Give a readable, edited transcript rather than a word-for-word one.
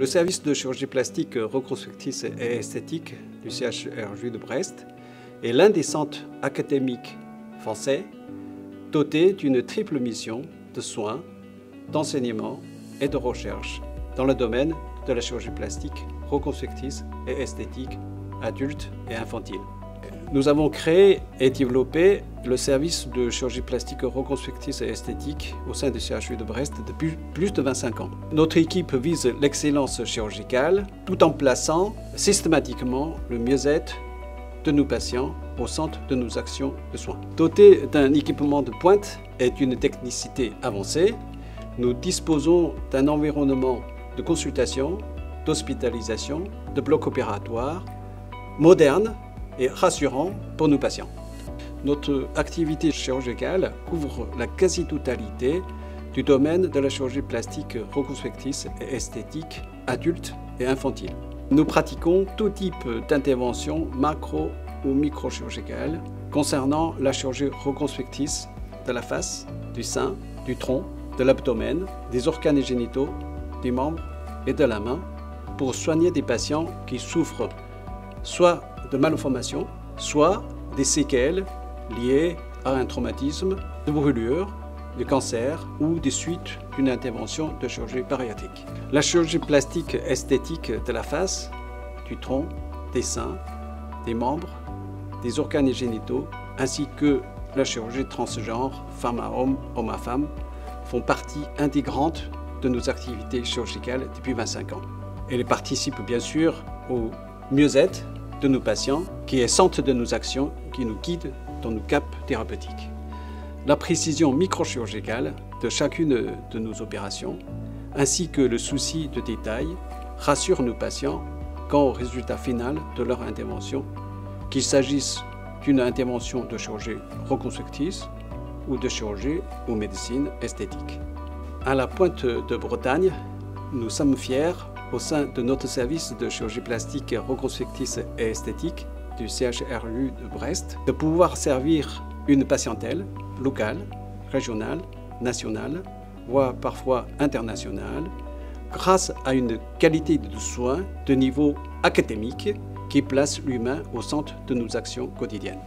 Le service de chirurgie plastique reconstructrice et esthétique du CHRU de Brest est l'un des centres académiques français doté d'une triple mission de soins, d'enseignement et de recherche dans le domaine de la chirurgie plastique reconstructrice et esthétique adulte et infantile. Nous avons créé et développé le service de chirurgie plastique reconstructrice et esthétique au sein du CHU de Brest depuis plus de 25 ans. Notre équipe vise l'excellence chirurgicale tout en plaçant systématiquement le mieux-être de nos patients au centre de nos actions de soins. Dotés d'un équipement de pointe et d'une technicité avancée, nous disposons d'un environnement de consultation, d'hospitalisation, de bloc opératoire moderne et rassurant pour nos patients. Notre activité chirurgicale couvre la quasi-totalité du domaine de la chirurgie plastique reconstructrice et esthétique adulte et infantile. Nous pratiquons tout type d'intervention macro ou microchirurgicale concernant la chirurgie reconstructrice de la face, du sein, du tronc, de l'abdomen, des organes génitaux, des membres et de la main pour soigner des patients qui souffrent soit de malformations, soit des séquelles liées à un traumatisme, de brûlure, de cancer ou des suites d'une intervention de chirurgie bariatrique. La chirurgie plastique esthétique de la face, du tronc, des seins, des membres, des organes génitaux, ainsi que la chirurgie transgenre, femme à homme, homme à femme, font partie intégrante de nos activités chirurgicales depuis 25 ans. Elles participent bien sûr au mieux-être de nos patients, qui est centre de nos actions, qui nous guide dans nos caps thérapeutiques. La précision microchirurgicale de chacune de nos opérations, ainsi que le souci de détail, rassurent nos patients quant au résultat final de leur intervention, qu'il s'agisse d'une intervention de chirurgie reconstructrice ou de chirurgie ou médecine esthétique. À la Pointe de Bretagne, nous sommes fiers au sein de notre service de chirurgie plastique reconstructrice et esthétique du CHRU de Brest, de pouvoir servir une patientèle locale, régionale, nationale, voire parfois internationale, grâce à une qualité de soins de niveau académique qui place l'humain au centre de nos actions quotidiennes.